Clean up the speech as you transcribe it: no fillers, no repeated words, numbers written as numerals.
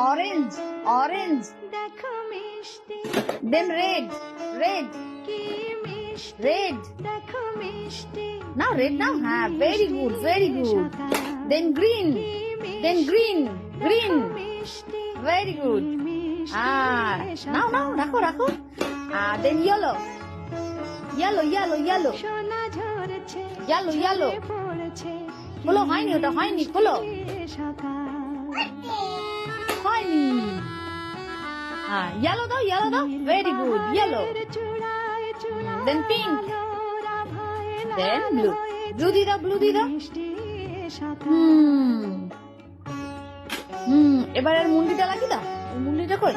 orange orange then red red red now red now হ্যাঁ very good then green green very good now now রাখো রাখো then yellow yellow yellow yellow yellow yellow খোলো হয়নি ওটা হয়নি খোলো হয়নি হ্যাঁ ইয়েলো দাও very good yellow then pink then blue দি দাও এবার আর মুন্ডিটা লাগি দাও মুন্ডিটা কই